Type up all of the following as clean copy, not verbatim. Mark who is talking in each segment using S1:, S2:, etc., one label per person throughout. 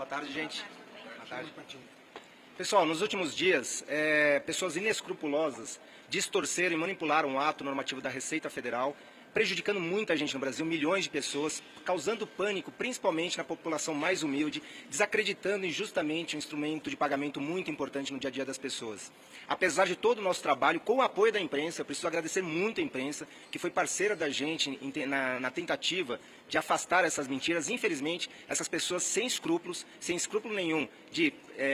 S1: Boa tarde, gente. Boa tarde. Pessoal, nos últimos dias, pessoas inescrupulosas distorceram e manipularam o ato normativo da Receita Federal, prejudicando muita gente no Brasil, milhões de pessoas, causando pânico, principalmente na população mais humilde, desacreditando injustamente um instrumento de pagamento muito importante no dia a dia das pessoas. Apesar de todo o nosso trabalho, com o apoio da imprensa, eu preciso agradecer muito a imprensa, que foi parceira da gente na tentativa de afastar essas mentiras. Infelizmente, essas pessoas sem escrúpulo nenhum,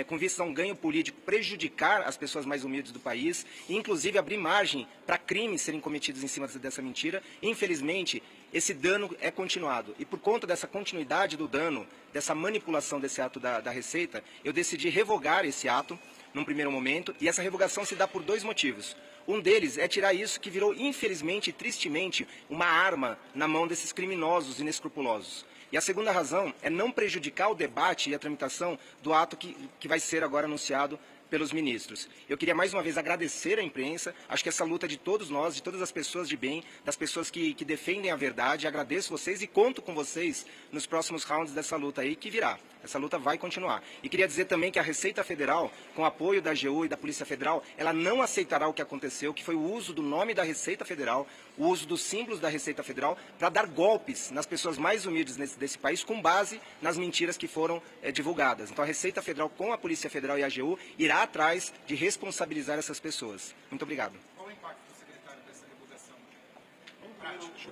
S1: com vista a um ganho político, prejudicar as pessoas mais humildes do país, e inclusive abrir margem para crimes serem cometidos em cima dessa mentira. Infelizmente, esse dano é continuado. E por conta dessa continuidade do dano, dessa manipulação desse ato da Receita, eu decidi revogar esse ato num primeiro momento, e essa revogação se dá por dois motivos. Um deles é tirar isso que virou, infelizmente e tristemente, uma arma na mão desses criminosos inescrupulosos. E a segunda razão é não prejudicar o debate e a tramitação do ato que vai ser agora anunciado pelos ministros. Eu queria mais uma vez agradecer à imprensa, acho que essa luta de todos nós, de todas as pessoas de bem, das pessoas que defendem a verdade, agradeço vocês e conto com vocês nos próximos rounds dessa luta aí que virá. Essa luta vai continuar. E queria dizer também que a Receita Federal, com apoio da AGU e da Polícia Federal, ela não aceitará o que aconteceu, que foi o uso do nome da Receita Federal, o uso dos símbolos da Receita Federal, para dar golpes nas pessoas mais humildes desse país, com base nas mentiras que foram divulgadas. Então a Receita Federal, com a Polícia Federal e a AGU, irá atrás de responsabilizar essas pessoas. Muito obrigado.
S2: Qual o impacto, secretário, dessa revogação? Prático.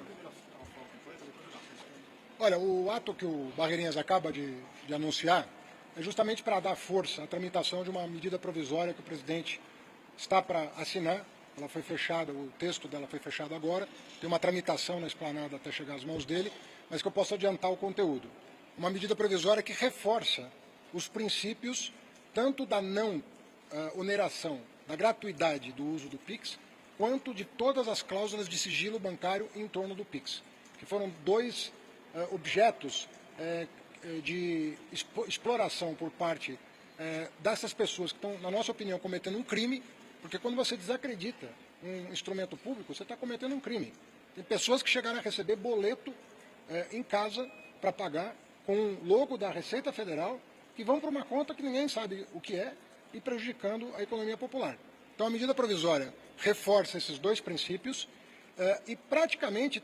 S3: Olha, o ato que o Barreirinhas acaba de anunciar é justamente para dar força à tramitação de uma medida provisória que o presidente está para assinar. Ela foi fechada, o texto dela foi fechado agora, tem uma tramitação na esplanada até chegar às mãos dele, mas que eu posso adiantar o conteúdo. Uma medida provisória que reforça os princípios tanto da não oneração, da gratuidade do uso do PIX, quanto de todas as cláusulas de sigilo bancário em torno do PIX, que foram dois objetos de exploração por parte dessas pessoas que estão, na nossa opinião, cometendo um crime, porque quando você desacredita um instrumento público, você está cometendo um crime. Tem pessoas que chegaram a receber boleto em casa para pagar com o logo da Receita Federal, que vão para uma conta que ninguém sabe o que é e prejudicando a economia popular. Então a medida provisória reforça esses dois princípios e praticamente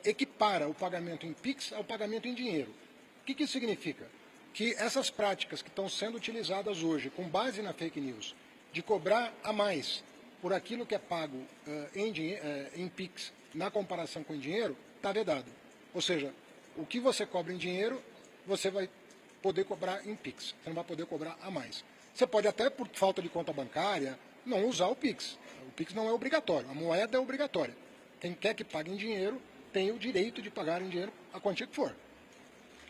S3: equipara o pagamento em PIX ao pagamento em dinheiro. O que isso significa? Que essas práticas que estão sendo utilizadas hoje, com base na fake news, de cobrar a mais por aquilo que é pago em PIX na comparação com em dinheiro, está vedado. Ou seja, o que você cobra em dinheiro, você vai poder cobrar em PIX, você não vai poder cobrar a mais. Você pode até, por falta de conta bancária, não usar o PIX. O PIX não é obrigatório, a moeda é obrigatória. Quem quer que pague em dinheiro tem o direito de pagar em dinheiro a quantia que for.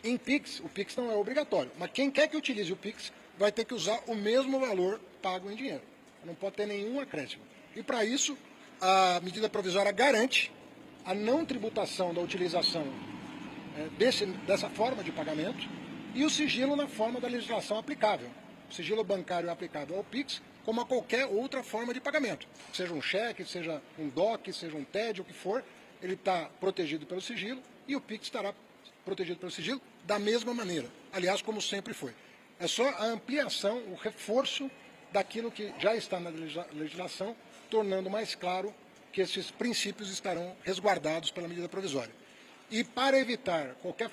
S3: Em PIX, o PIX não é obrigatório, mas quem quer que utilize o PIX vai ter que usar o mesmo valor pago em dinheiro. Não pode ter nenhum acréscimo. E para isso, a medida provisória garante a não tributação da utilização dessa forma de pagamento e o sigilo na forma da legislação aplicável. O sigilo bancário é aplicável ao PIX como a qualquer outra forma de pagamento. Seja um cheque, seja um DOC, seja um TED, o que for, ele está protegido pelo sigilo e o PIX estará protegido pelo sigilo da mesma maneira. Aliás, como sempre foi. É só a ampliação, o reforço daquilo que já está na legislação, tornando mais claro que esses princípios estarão resguardados pela medida provisória. E para evitar qualquer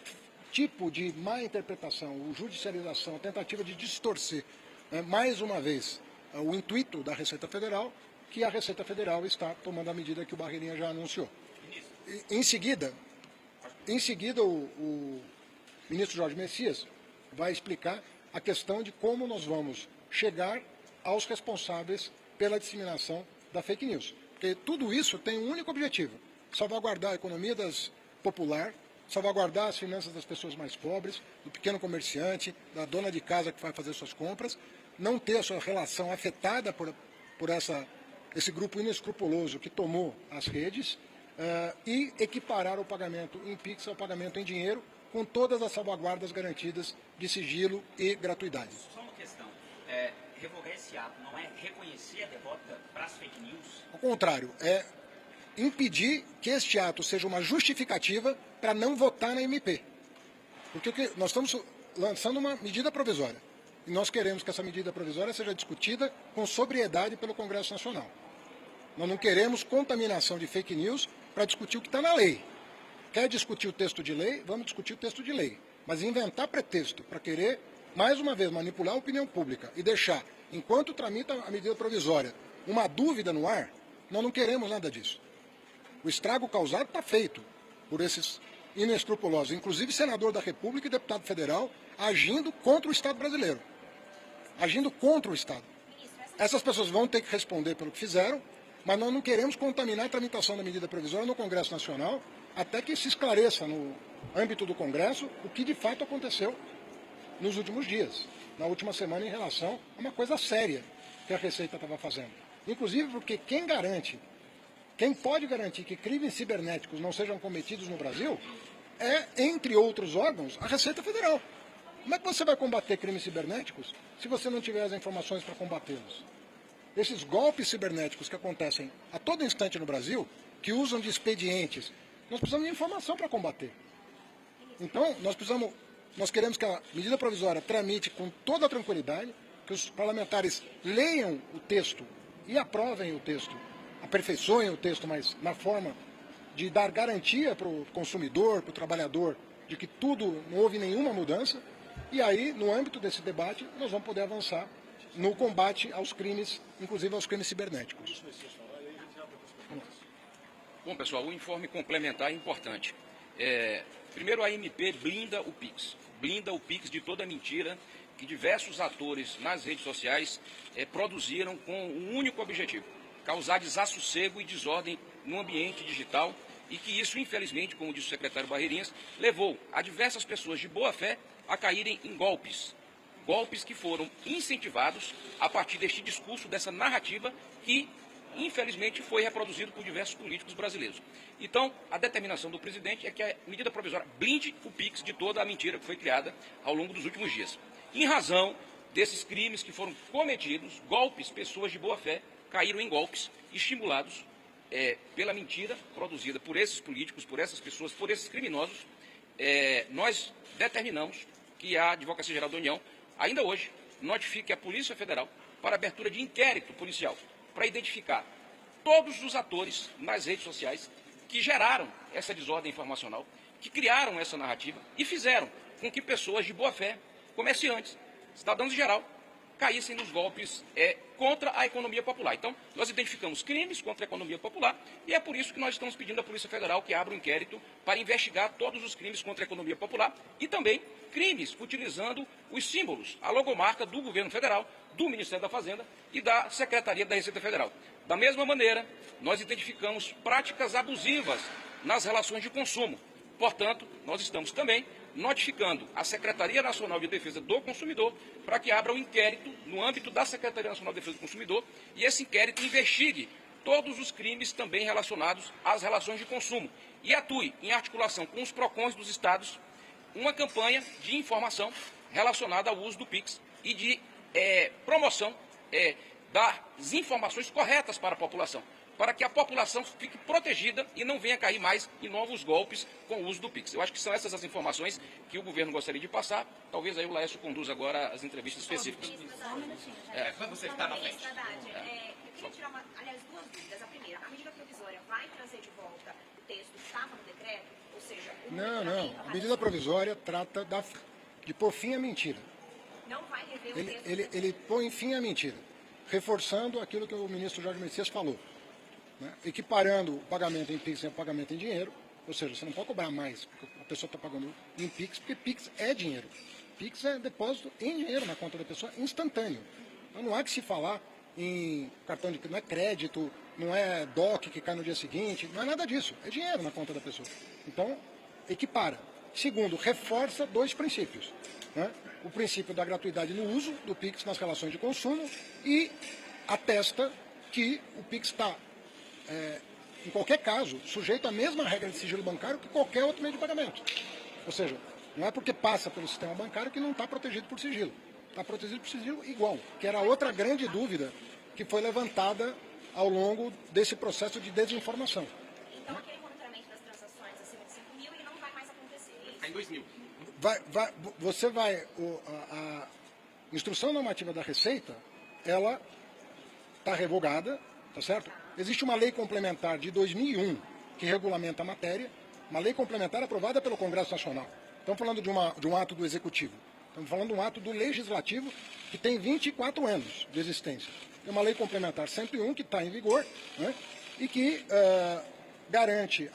S3: tipo de má interpretação, ou judicialização, tentativa de distorcer, mais uma vez, o intuito da Receita Federal, que a Receita Federal está tomando a medida que o Barreirinha já anunciou. Em seguida, o ministro Jorge Messias vai explicar a questão de como nós vamos chegar aos responsáveis pela disseminação da fake news. Porque tudo isso tem um único objetivo: salvaguardar a economia popular, salvaguardar as finanças das pessoas mais pobres, do pequeno comerciante, da dona de casa que vai fazer suas compras, não ter a sua relação afetada por esse grupo inescrupuloso que tomou as redes e equiparar o pagamento em PIX ao pagamento em dinheiro, com todas as salvaguardas garantidas de sigilo e gratuidade.
S4: Só uma questão, revogar esse ato não é reconhecer a derrota para as fake news?
S3: Ao contrário, é impedir que este ato seja uma justificativa para não votar na MP. Porque nós estamos lançando uma medida provisória. E nós queremos que essa medida provisória seja discutida com sobriedade pelo Congresso Nacional. Nós não queremos contaminação de fake news para discutir o que está na lei. Quer discutir o texto de lei? Vamos discutir o texto de lei. Mas inventar pretexto para querer, mais uma vez, manipular a opinião pública e deixar, enquanto tramita a medida provisória, uma dúvida no ar, nós não queremos nada disso. O estrago causado está feito por esses inescrupulosos, inclusive senador da República e deputado federal, agindo contra o Estado brasileiro. Agindo contra o Estado. Essas pessoas vão ter que responder pelo que fizeram, mas nós não queremos contaminar a tramitação da medida provisória no Congresso Nacional até que se esclareça no âmbito do Congresso o que de fato aconteceu nos últimos dias, na última semana, em relação a uma coisa séria que a Receita estava fazendo. Inclusive porque quem pode garantir que crimes cibernéticos não sejam cometidos no Brasil é, entre outros órgãos, a Receita Federal. Como é que você vai combater crimes cibernéticos se você não tiver as informações para combatê-los? Esses golpes cibernéticos que acontecem a todo instante no Brasil, que usam de expedientes, nós precisamos de informação para combater. Então, nós queremos que a medida provisória tramite com toda a tranquilidade, que os parlamentares leiam o texto e aprovem o texto, aperfeiçoem o texto, mas na forma de dar garantia para o consumidor, para o trabalhador, de que não houve nenhuma mudança. E aí, no âmbito desse debate, nós vamos poder avançar no combate aos crimes, inclusive aos crimes cibernéticos.
S5: Bom, pessoal, o informe complementar é importante. Primeiro, a MP blinda o PIX. Blinda o PIX de toda mentira que diversos atores nas redes sociais produziram com um único objetivo: causar desassossego e desordem no ambiente digital, e que isso, infelizmente, como disse o secretário Barreirinhas, levou a diversas pessoas de boa fé a caírem em golpes. Golpes que foram incentivados a partir deste discurso, dessa narrativa que, infelizmente, foi reproduzido por diversos políticos brasileiros. Então, a determinação do presidente é que a medida provisória blinde o PIX de toda a mentira que foi criada ao longo dos últimos dias. Em razão desses crimes que foram cometidos, golpes, pessoas de boa fé caíram em golpes estimulados pela mentira produzida por esses políticos, por essas pessoas, por esses criminosos. Nós determinamos que a Advocacia Geral da União, ainda hoje, notifique a Polícia Federal para abertura de inquérito policial, para identificar todos os atores nas redes sociais que geraram essa desordem informacional, que criaram essa narrativa e fizeram com que pessoas de boa fé, comerciantes, cidadãos em geral, caíssem nos golpes contra a economia popular. Então, nós identificamos crimes contra a economia popular e é por isso que nós estamos pedindo à Polícia Federal que abra um inquérito para investigar todos os crimes contra a economia popular e também crimes utilizando os símbolos, a logomarca do governo federal, do Ministério da Fazenda e da Secretaria da Receita Federal. Da mesma maneira, nós identificamos práticas abusivas nas relações de consumo. Portanto, nós estamos também notificando a Secretaria Nacional de Defesa do Consumidor para que abra um inquérito no âmbito da Secretaria Nacional de Defesa do Consumidor e esse inquérito investigue todos os crimes também relacionados às relações de consumo e atue em articulação com os PROCONs dos estados uma campanha de informação relacionada ao uso do PIX e de promoção das informações corretas para a população, para que a população fique protegida e não venha cair mais em novos golpes com o uso do PIX. Eu acho que são essas as informações que o governo gostaria de passar. Talvez aí o Laércio conduza agora as entrevistas específicas.
S6: Só um minutinho.
S4: Você está na frente.
S6: Eu queria tirar, duas dúvidas. A primeira, a medida provisória vai trazer de volta o texto que estava no decreto? Ou seja,
S3: Não. A medida provisória trata de pôr fim à mentira.
S6: Não vai rever o texto?
S3: Ele põe fim à mentira, reforçando aquilo que o ministro Jorge Messias falou. Né? Equiparando o pagamento em PIX ao pagamento em dinheiro, ou seja, você não pode cobrar mais, porque a pessoa está pagando em PIX, porque PIX é dinheiro. PIX é depósito em dinheiro na conta da pessoa, instantâneo. Então não há que se falar em cartão de crédito, não é crédito, não é DOC que cai no dia seguinte, não é nada disso, é dinheiro na conta da pessoa. Então, equipara. Segundo, reforça dois princípios. Né? O princípio da gratuidade no uso do PIX nas relações de consumo e atesta que o PIX está em qualquer caso, sujeito à mesma regra de sigilo bancário que qualquer outro meio de pagamento. Ou seja, não é porque passa pelo sistema bancário que não está protegido por sigilo. Está protegido por sigilo igual, que era outra grande dúvida que foi levantada ao longo desse processo de desinformação.
S6: Então, aquele monitoramento das transações acima de 5 mil, ele não vai mais acontecer?
S4: Está em 2 mil.
S3: a instrução normativa da Receita, ela está revogada, tá certo? Existe uma lei complementar de 2001 que regulamenta a matéria, uma lei complementar aprovada pelo Congresso Nacional. Estamos falando de um ato do Executivo. Estamos falando de um ato do Legislativo que tem 24 anos de existência. É uma lei complementar 101 que está em vigor, né, e que garante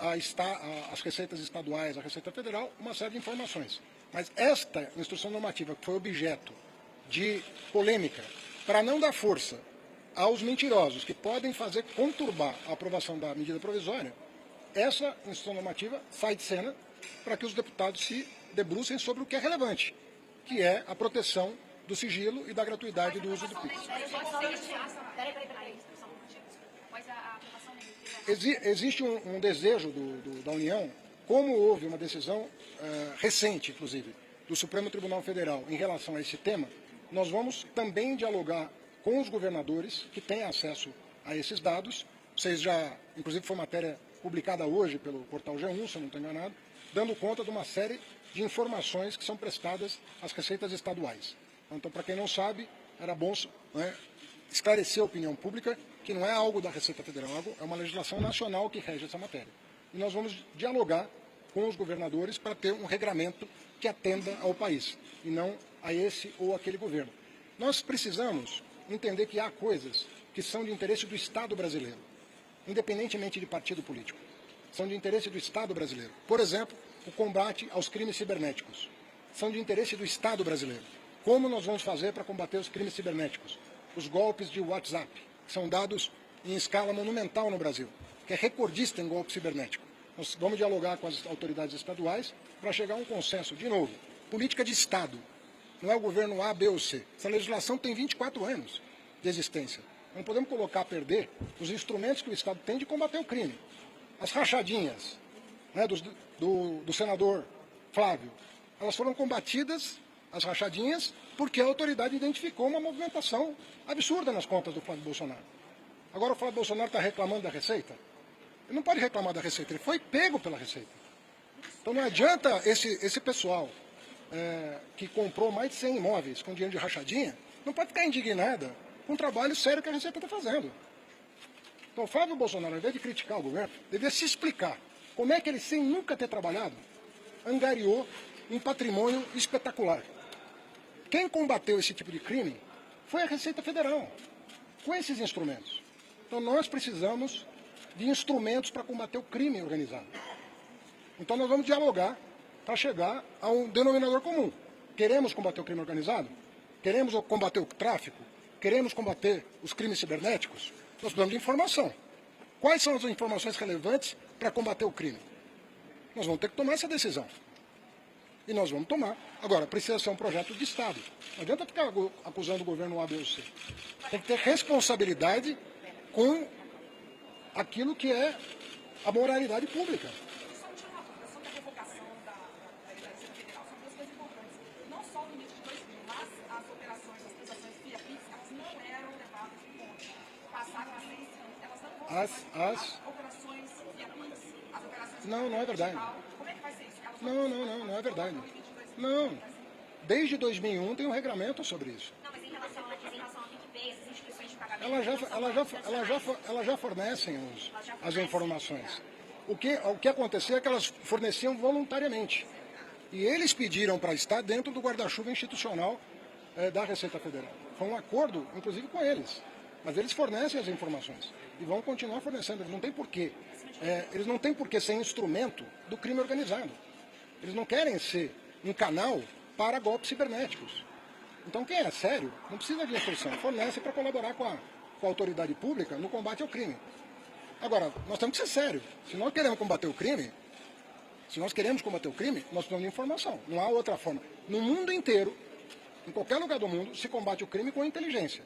S3: às receitas estaduais, à Receita Federal, uma série de informações. Mas esta instrução normativa, que foi objeto de polêmica, para não dar força aos mentirosos que podem fazer conturbar a aprovação da medida provisória, essa instrução normativa sai de cena para que os deputados se debrucem sobre o que é relevante, que é a proteção do sigilo e da gratuidade do uso do PIX. Existe um desejo da União, como houve uma decisão recente, inclusive, do Supremo Tribunal Federal em relação a esse tema, nós vamos também dialogar com os governadores que têm acesso a esses dados. Vocês já, inclusive foi matéria publicada hoje pelo portal G1, se eu não estou enganado, dando conta de uma série de informações que são prestadas às receitas estaduais. Então, para quem não sabe, era bom, né, esclarecer a opinião pública que não é algo da Receita Federal, é uma legislação nacional que rege essa matéria. E nós vamos dialogar com os governadores para ter um regramento que atenda ao país, e não a esse ou aquele governo. Nós precisamos entender que há coisas que são de interesse do Estado brasileiro, independentemente de partido político. São de interesse do Estado brasileiro. Por exemplo, o combate aos crimes cibernéticos. São de interesse do Estado brasileiro. Como nós vamos fazer para combater os crimes cibernéticos? Os golpes de WhatsApp, que são dados em escala monumental no Brasil, que é recordista em golpe cibernético. Nós vamos dialogar com as autoridades estaduais para chegar a um consenso. De novo, política de Estado. Não é o governo A, B ou C. Essa legislação tem 24 anos de existência. Não podemos colocar a perder os instrumentos que o Estado tem de combater o crime. As rachadinhas, né, do senador Flávio, elas foram combatidas, as rachadinhas, porque a autoridade identificou uma movimentação absurda nas contas do Flávio Bolsonaro. Agora o Flávio Bolsonaro está reclamando da Receita? Ele não pode reclamar da Receita, ele foi pego pela Receita. Então não adianta esse pessoal que comprou mais de 100 imóveis com dinheiro de rachadinha, não pode ficar indignada com o trabalho sério que a Receita está fazendo. Então o Flávio Bolsonaro, ao invés de criticar o governo, devia se explicar como é que ele, sem nunca ter trabalhado, angariou um patrimônio espetacular. Quem combateu esse tipo de crime foi a Receita Federal, com esses instrumentos. Então nós precisamos de instrumentos para combater o crime organizado. Então nós vamos dialogar para chegar a um denominador comum. Queremos combater o crime organizado? Queremos combater o tráfico? Queremos combater os crimes cibernéticos? Nós precisamos de informação. Quais são as informações relevantes para combater o crime? Nós vamos ter que tomar essa decisão. E nós vamos tomar. Agora, precisa ser um projeto de Estado. Não adianta ficar acusando o governo A, B ou C. Tem que ter responsabilidade com aquilo que é a moralidade pública.
S7: Sobre a revogação da Receita Federal, são duas coisas importantes. Não só o limite de 2 mil, mas as operações, as transações via PIX, elas não eram levadas em conta. Passaram a ser, elas não vão as operações via PIX, as operações...
S3: Não é verdade.
S7: Como é que vai ser isso?
S3: Não é verdade. Não. Desde 2001 tem um regramento sobre isso.
S6: Não, mas em relação a PicPay, as instituições de pagamento...
S3: Elas já fornecem as informações. O que aconteceu é que elas forneciam voluntariamente. E eles pediram para estar dentro do guarda-chuva institucional da Receita Federal. Foi um acordo, inclusive, com eles. Mas eles fornecem as informações. E vão continuar fornecendo. Eles não têm porquê. Eles não têm porquê ser instrumento do crime organizado. Eles não querem ser um canal para golpes cibernéticos. Então, quem é sério não precisa de instrução. Fornece para colaborar com a autoridade pública no combate ao crime. Agora, nós temos que ser sérios. Se nós queremos combater o crime, nós precisamos de informação. Não há outra forma. No mundo inteiro, em qualquer lugar do mundo, se combate o crime com inteligência.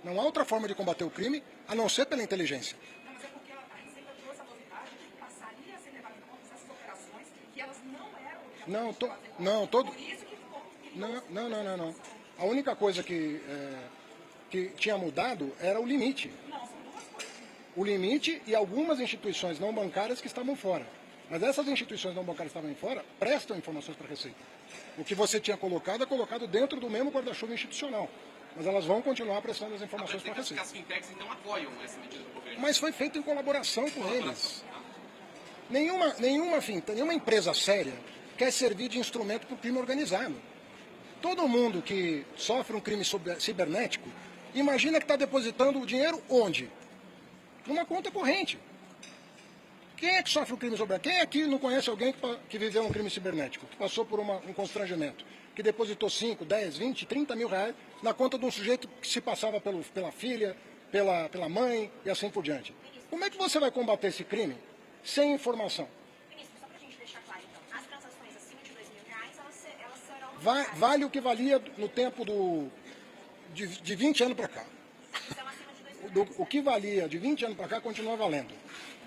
S3: Não há outra forma de combater o crime a não ser pela inteligência.
S7: Não, mas é porque a Receita trouxe a novidade de que passaria a ser levada em conta essas operações que elas não eram obrigadas. Por isso que ficou...
S3: Não. A única coisa que tinha mudado era o limite.
S7: Não, são duas coisas.
S3: O limite e algumas instituições não bancárias que estavam fora. Mas essas instituições não bancárias que estavam em fora prestam informações para a Receita. O que você tinha colocado é colocado dentro do mesmo guarda-chuva institucional. Mas elas vão continuar prestando as informações para a Receita.
S2: As fintechs, então, apoiam essa medida do governo.
S3: Mas foi feito em colaboração com eles. Nenhuma empresa séria quer servir de instrumento para o crime organizado. Todo mundo que sofre um crime cibernético, imagina que está depositando o dinheiro onde? Numa conta corrente. Quem é que sofre o crime cibernético? Quem aqui não conhece alguém que viveu um crime cibernético, que passou por um constrangimento, que depositou 5, 10, 20, 30 mil reais na conta de um sujeito que se passava pela filha, pela mãe e assim por diante? Como é que você vai combater esse crime sem informação?
S6: Ministro, só para a gente deixar claro, então, as transações acima de R$2.000, elas serão...
S3: Vale o que valia no tempo de 20 anos para cá.
S6: São acima de R$2.000.
S3: O que valia de 20 anos para cá continua valendo.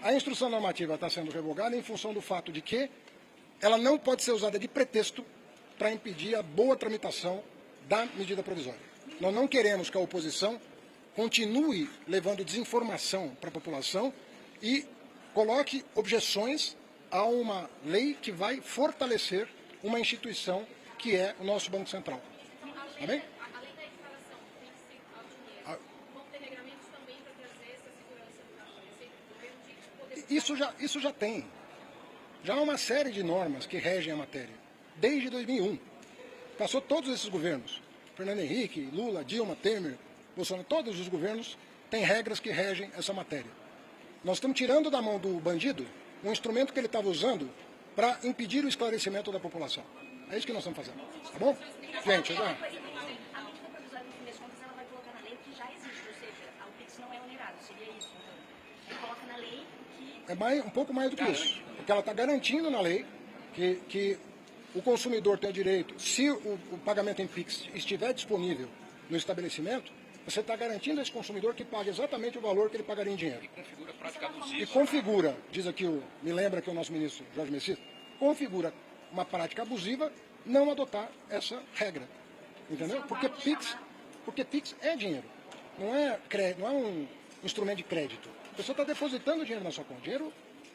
S3: A instrução normativa está sendo revogada em função do fato de que ela não pode ser usada de pretexto para impedir a boa tramitação da medida provisória. Nós não queremos que a oposição continue levando desinformação para a população e coloque objeções a uma lei que vai fortalecer uma instituição que é o nosso Banco Central. Tá bem?
S7: Além da instalação do PIX ao dinheiro, vão ter regramentos também para trazer essa segurança da Receita do governo de poder...
S3: Isso já tem. Já há uma série de normas que regem a matéria, desde 2001. Passou todos esses governos, Fernando Henrique, Lula, Dilma, Temer, Bolsonaro, todos os governos têm regras que regem essa matéria. Nós estamos tirando da mão do bandido um instrumento que ele estava usando para impedir o esclarecimento da população. É isso que nós estamos fazendo. Tá bom? Gente, já.
S6: A medida provisória, no fim das contas, ela vai colocar na lei o que já existe, ou seja, o PIX não é onerado, seria isso. Então, ele coloca na lei que...
S3: Um pouco mais do que isso. Porque ela está garantindo na lei que o consumidor tem o direito, se o pagamento em PIX estiver disponível no estabelecimento, você está garantindo a esse consumidor que pague exatamente o valor que ele pagaria em dinheiro.
S5: E configura prática abusiva.
S3: E configura, diz aqui, me lembra que o nosso ministro Jorge Messias, configura uma prática abusiva não adotar essa regra. Entendeu? Porque PIX é dinheiro, não é um instrumento de crédito. A pessoa está depositando dinheiro na sua conta, dinheiro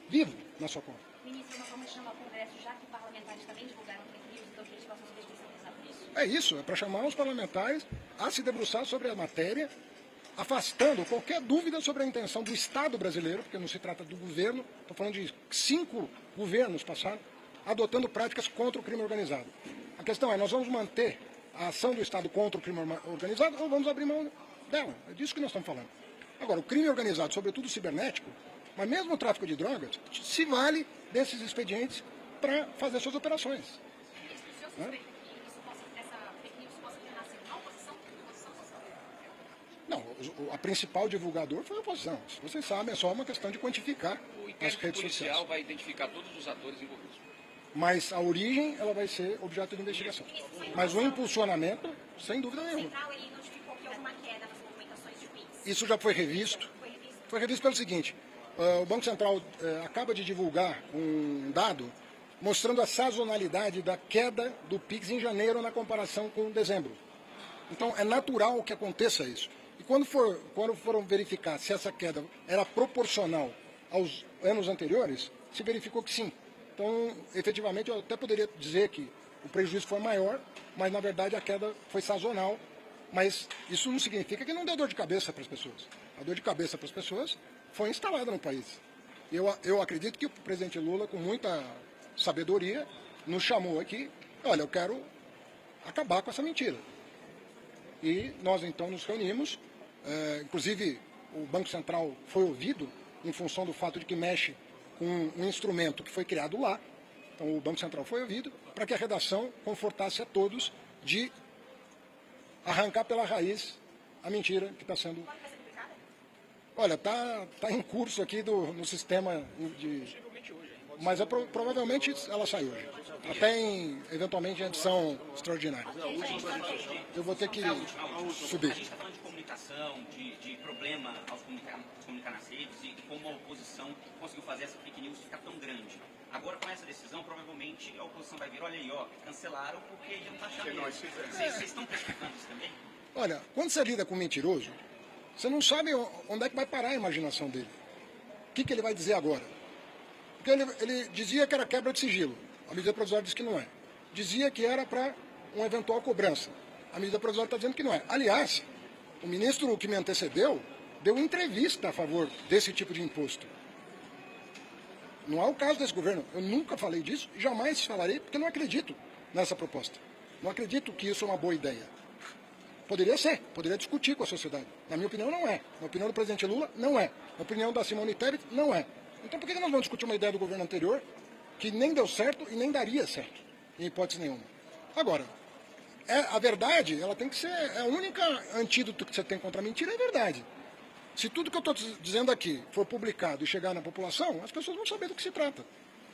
S3: vivo na sua conta.
S6: Ministro, uma forma de chamar o Congresso, já que parlamentares também divulgaram fake news, então que eles possam se especializar por isso.
S3: É isso, é para chamar os parlamentares a se debruçar sobre a matéria, afastando qualquer dúvida sobre a intenção do Estado brasileiro, porque não se trata do governo, estou falando de 5 governos passados, adotando práticas contra o crime organizado. A questão é, nós vamos manter a ação do Estado contra o crime organizado ou vamos abrir mão dela? É disso que nós estamos falando. Agora, o crime organizado, sobretudo o cibernético, mas mesmo o tráfico de drogas, se vale desses expedientes para fazer suas operações.
S7: O senhor suspeita que essa fake news possa ter nascido na oposição?
S3: Não, a principal divulgador foi a oposição. Se vocês sabem, é só uma questão de quantificar
S5: O
S3: as
S5: inquérito
S3: redes
S5: policial
S3: sociais.
S5: vai identificar todos os atores envolvidos.
S3: Mas a origem, ela vai ser objeto de investigação. Mas o impulsionamento, sem dúvida
S6: O
S3: nenhuma.
S6: Central, ele notificou que houve uma queda nas movimentações de PIX.
S3: Isso já foi revisto.
S6: Foi revisto?
S3: Foi revisto pelo seguinte, o Banco Central acaba de divulgar um dado mostrando a sazonalidade da queda do PIX em janeiro na comparação com dezembro. Então, é natural que aconteça isso. E quando foram verificar se essa queda era proporcional aos anos anteriores, se verificou que sim. Então, efetivamente, eu até poderia dizer que o prejuízo foi maior, mas, na verdade, a queda foi sazonal. Mas isso não significa que não deu dor de cabeça para as pessoas. A dor de cabeça para as pessoas foi instalada no país. Eu acredito que o presidente Lula, com muita sabedoria, nos chamou aqui, olha, eu quero acabar com essa mentira. E nós, então, nos reunimos, inclusive o Banco Central foi ouvido em função do fato de que mexe com um instrumento que foi criado lá. Então, o Banco Central foi ouvido para que a redação confortasse a todos de arrancar pela raiz a mentira que está sendo...
S6: Quando vai ser publicada?
S3: Olha, tá em curso aqui no sistema de... Mas provavelmente ela sai hoje. Até eventualmente, em edição extraordinária. Eu vou ter que subir.
S4: A gente está falando de comunicação, de problema ao se comunicar nas redes e como a oposição conseguiu fazer essa fake news ficar tão grande. Agora, com essa decisão, provavelmente a oposição vai vir, olha aí, ó, cancelaram porque iam taxar mesmo. Vocês estão precificando isso também?
S3: Olha, quando você lida com um mentiroso, você não sabe onde é que vai parar a imaginação dele. O que ele vai dizer agora? Porque ele dizia que era quebra de sigilo. A medida provisória diz que não é. Dizia que era para uma eventual cobrança. A medida provisória está dizendo que não é. Aliás, o ministro que me antecedeu deu entrevista a favor desse tipo de imposto. Não é o caso desse governo. Eu nunca falei disso e jamais falarei, porque não acredito nessa proposta. Não acredito que isso é uma boa ideia. Poderia ser, poderia discutir com a sociedade. Na minha opinião, não é. Na opinião do presidente Lula, não é. Na opinião da Simone Tebet, não é. Então por que nós vamos discutir uma ideia do governo anterior que nem deu certo e nem daria certo, em hipótese nenhuma? Agora, a verdade, ela tem que ser, a única antídoto que você tem contra a mentira é a verdade. Se tudo que eu estou dizendo aqui for publicado e chegar na população, as pessoas vão saber do que se trata.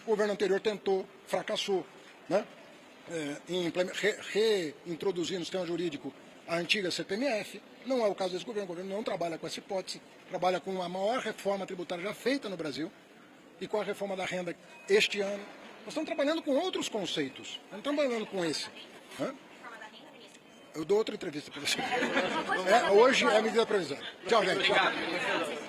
S3: O governo anterior tentou, fracassou, né? Em reintroduzir no sistema jurídico a antiga CPMF. Não é o caso desse governo. O governo não trabalha com essa hipótese, trabalha com a maior reforma tributária já feita no Brasil e com a reforma da renda este ano. Nós estamos trabalhando com outros conceitos, não estamos trabalhando com esse. Eu dou outra entrevista para você. Hoje é a medida provisória. Tchau, gente.
S4: Obrigado.